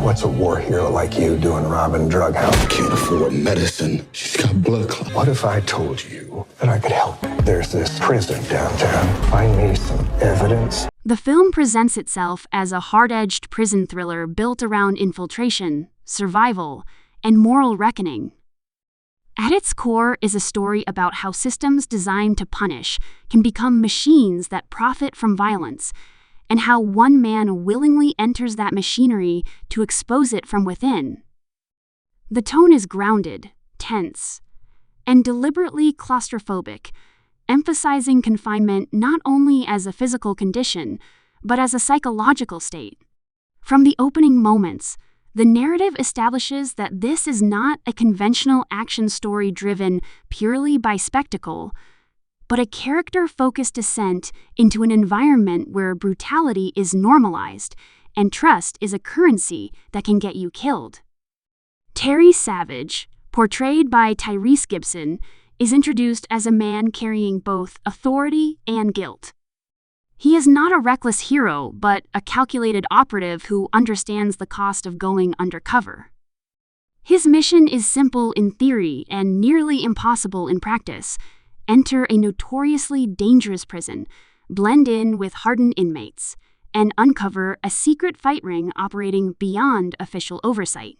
What's a war hero like you doing robbing drug houses? Can't afford medicine. She's got blood clots. What if I told you that I could help? There's this prison downtown. Find me some evidence. The film presents itself as a hard-edged prison thriller built around infiltration, survival, and moral reckoning. At its core is a story about how systems designed to punish can become machines that profit from violence, and how one man willingly enters that machinery to expose it from within. The tone is grounded, tense, and deliberately claustrophobic, emphasizing confinement not only as a physical condition, but as a psychological state. From the opening moments, the narrative establishes that this is not a conventional action story driven purely by spectacle, but a character-focused descent into an environment where brutality is normalized and trust is a currency that can get you killed. Terry Savage, portrayed by Tyrese Gibson, is introduced as a man carrying both authority and guilt. He is not a reckless hero, but a calculated operative who understands the cost of going undercover. His mission is simple in theory and nearly impossible in practice: enter a notoriously dangerous prison, blend in with hardened inmates, and uncover a secret fight ring operating beyond official oversight.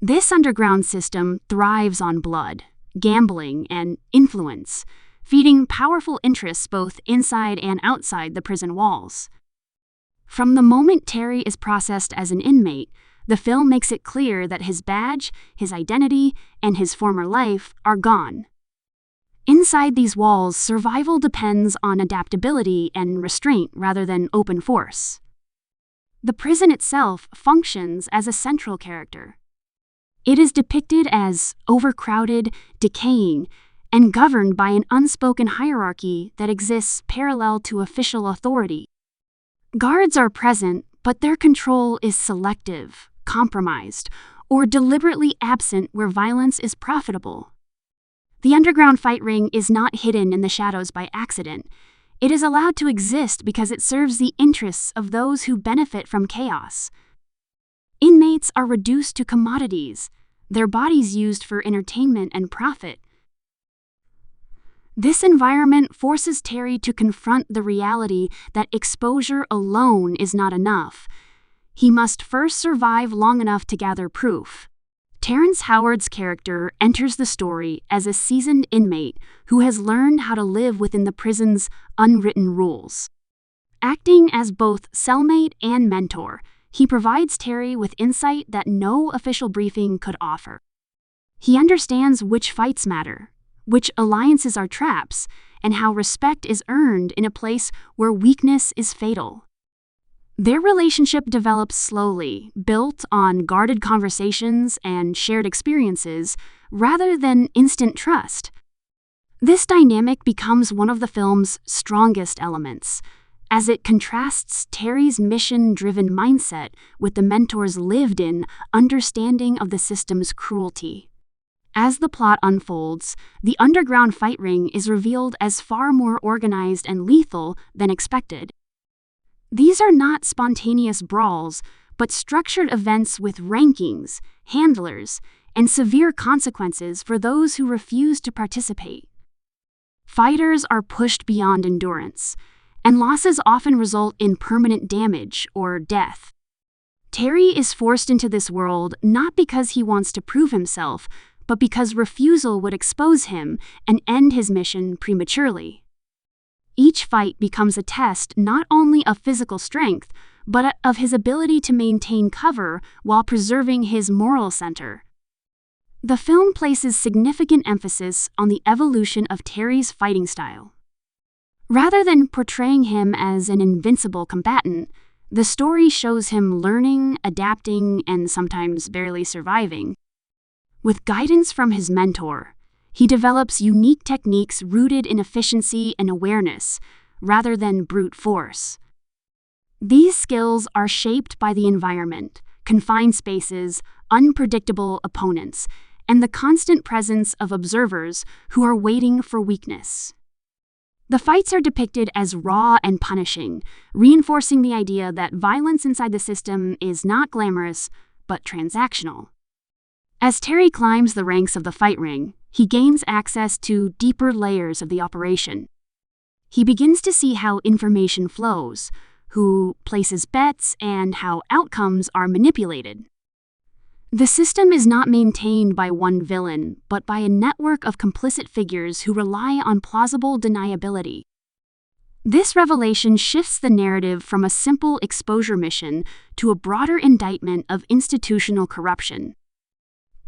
This underground system thrives on blood, gambling, and influence, feeding powerful interests both inside and outside the prison walls. From the moment Terry is processed as an inmate, the film makes it clear that his badge, his identity, and his former life are gone. Inside these walls, survival depends on adaptability and restraint rather than open force. The prison itself functions as a central character. It is depicted as overcrowded, decaying, and governed by an unspoken hierarchy that exists parallel to official authority. Guards are present, but their control is selective, compromised, or deliberately absent where violence is profitable. The underground fight ring is not hidden in the shadows by accident. It is allowed to exist because it serves the interests of those who benefit from chaos. Inmates are reduced to commodities, their bodies used for entertainment and profit. This environment forces Terry to confront the reality that exposure alone is not enough. He must first survive long enough to gather proof. Terrence Howard's character enters the story as a seasoned inmate who has learned how to live within the prison's unwritten rules. Acting as both cellmate and mentor, he provides Terry with insight that no official briefing could offer. He understands which fights matter, which alliances are traps, and how respect is earned in a place where weakness is fatal. Their relationship develops slowly, built on guarded conversations and shared experiences, rather than instant trust. This dynamic becomes one of the film's strongest elements, as it contrasts Terry's mission-driven mindset with the mentor's lived-in understanding of the system's cruelty. As the plot unfolds, the underground fight ring is revealed as far more organized and lethal than expected. These are not spontaneous brawls, but structured events with rankings, handlers, and severe consequences for those who refuse to participate. Fighters are pushed beyond endurance, and losses often result in permanent damage or death. Terry is forced into this world not because he wants to prove himself, but because refusal would expose him and end his mission prematurely. Each fight becomes a test not only of physical strength, but of his ability to maintain cover while preserving his moral center. The film places significant emphasis on the evolution of Terry's fighting style. Rather than portraying him as an invincible combatant, the story shows him learning, adapting, and sometimes barely surviving. With guidance from his mentor, he develops unique techniques rooted in efficiency and awareness, rather than brute force. These skills are shaped by the environment, confined spaces, unpredictable opponents, and the constant presence of observers who are waiting for weakness. The fights are depicted as raw and punishing, reinforcing the idea that violence inside the system is not glamorous, but transactional. As Terry climbs the ranks of the fight ring, he gains access to deeper layers of the operation. He begins to see how information flows, who places bets, and how outcomes are manipulated. The system is not maintained by one villain, but by a network of complicit figures who rely on plausible deniability. This revelation shifts the narrative from a simple exposure mission to a broader indictment of institutional corruption.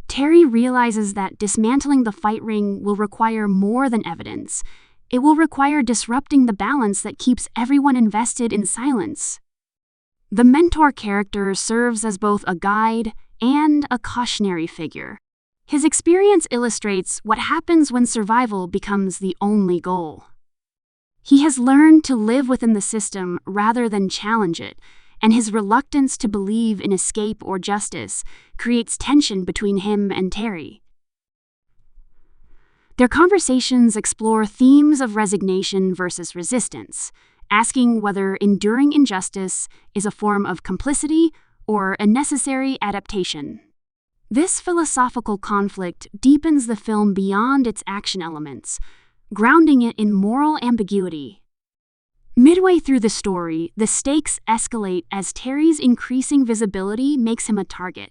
Terry realizes that dismantling the fight ring will require more than evidence. It will require disrupting the balance that keeps everyone invested in silence. The mentor character serves as both a guide and a cautionary figure. His experience illustrates what happens when survival becomes the only goal. He has learned to live within the system rather than challenge it, and his reluctance to believe in escape or justice creates tension between him and Terry. Their conversations explore themes of resignation versus resistance, asking whether enduring injustice is a form of complicity or a necessary adaptation. This philosophical conflict deepens the film beyond its action elements, grounding it in moral ambiguity. Midway through the story, the stakes escalate as Terry's increasing visibility makes him a target.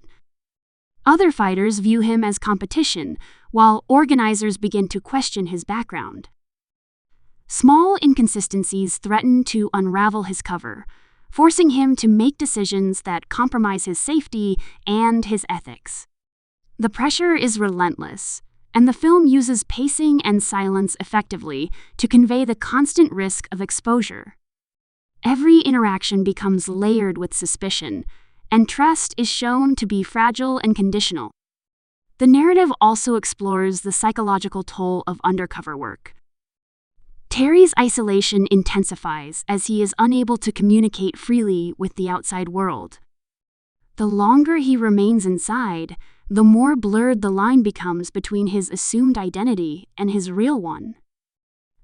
Other fighters view him as competition, while organizers begin to question his background. Small inconsistencies threaten to unravel his cover, forcing him to make decisions that compromise his safety and his ethics. The pressure is relentless, and the film uses pacing and silence effectively to convey the constant risk of exposure. Every interaction becomes layered with suspicion, and trust is shown to be fragile and conditional. The narrative also explores the psychological toll of undercover work. Terry's isolation intensifies as he is unable to communicate freely with the outside world. The longer he remains inside, the more blurred the line becomes between his assumed identity and his real one.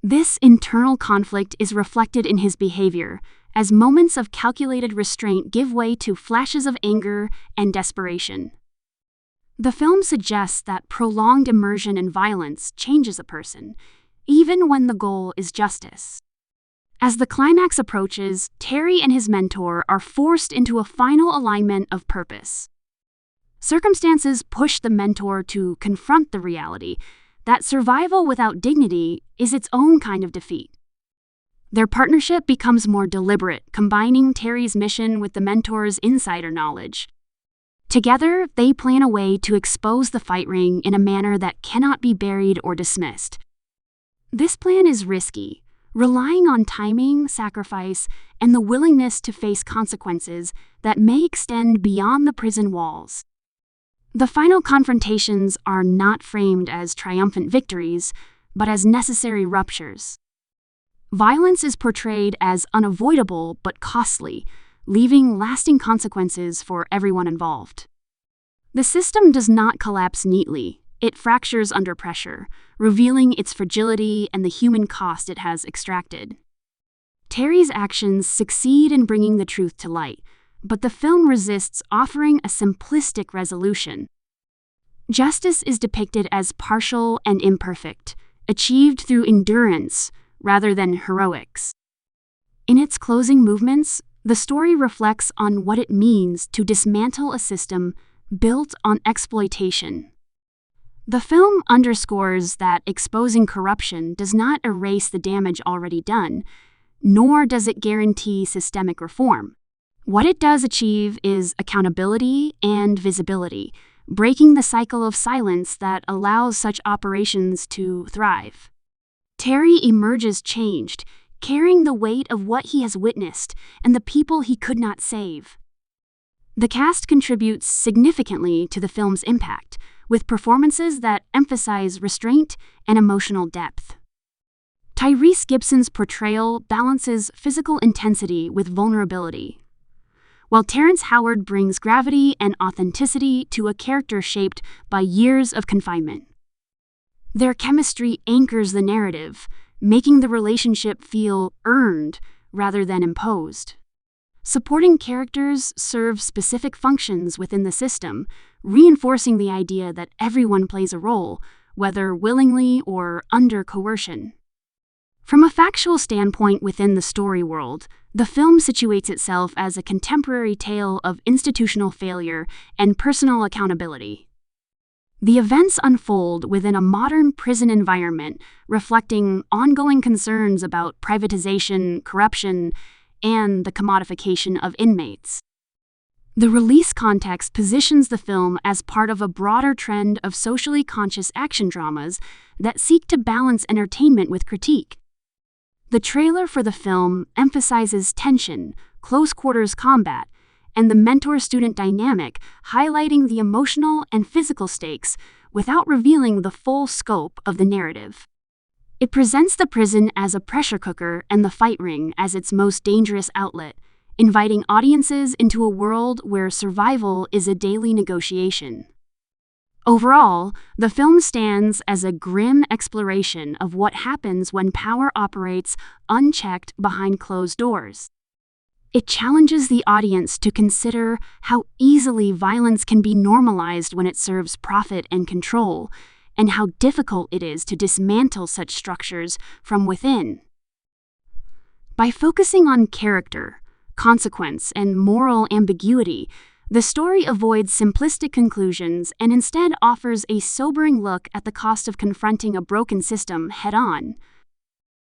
This internal conflict is reflected in his behavior, as moments of calculated restraint give way to flashes of anger and desperation. The film suggests that prolonged immersion in violence changes a person, even when the goal is justice. As the climax approaches, Terry and his mentor are forced into a final alignment of purpose. Circumstances push the mentor to confront the reality that survival without dignity is its own kind of defeat. Their partnership becomes more deliberate, combining Terry's mission with the mentor's insider knowledge. Together, they plan a way to expose the fight ring in a manner that cannot be buried or dismissed. This plan is risky, relying on timing, sacrifice, and the willingness to face consequences that may extend beyond the prison walls. The final confrontations are not framed as triumphant victories, but as necessary ruptures. Violence is portrayed as unavoidable but costly, leaving lasting consequences for everyone involved. The system does not collapse neatly. It fractures under pressure, revealing its fragility and the human cost it has extracted. Terry's actions succeed in bringing the truth to light, but the film resists offering a simplistic resolution. Justice is depicted as partial and imperfect, achieved through endurance rather than heroics. In its closing movements, the story reflects on what it means to dismantle a system built on exploitation. The film underscores that exposing corruption does not erase the damage already done, nor does it guarantee systemic reform. What it does achieve is accountability and visibility, breaking the cycle of silence that allows such operations to thrive. Terry emerges changed, carrying the weight of what he has witnessed and the people he could not save. The cast contributes significantly to the film's impact, with performances that emphasize restraint and emotional depth. Tyrese Gibson's portrayal balances physical intensity with vulnerability, while Terrence Howard brings gravity and authenticity to a character shaped by years of confinement. Their chemistry anchors the narrative, making the relationship feel earned rather than imposed. Supporting characters serve specific functions within the system, reinforcing the idea that everyone plays a role, whether willingly or under coercion. From a factual standpoint within the story world, the film situates itself as a contemporary tale of institutional failure and personal accountability. The events unfold within a modern prison environment, reflecting ongoing concerns about privatization, corruption, and the commodification of inmates. The release context positions the film as part of a broader trend of socially conscious action dramas that seek to balance entertainment with critique. The trailer for the film emphasizes tension, close-quarters combat, and the mentor-student dynamic, highlighting the emotional and physical stakes without revealing the full scope of the narrative. It presents the prison as a pressure cooker and the fight ring as its most dangerous outlet, inviting audiences into a world where survival is a daily negotiation. Overall, the film stands as a grim exploration of what happens when power operates unchecked behind closed doors. It challenges the audience to consider how easily violence can be normalized when it serves profit and control, and how difficult it is to dismantle such structures from within. By focusing on character, consequence, and moral ambiguity, the story avoids simplistic conclusions and instead offers a sobering look at the cost of confronting a broken system head-on.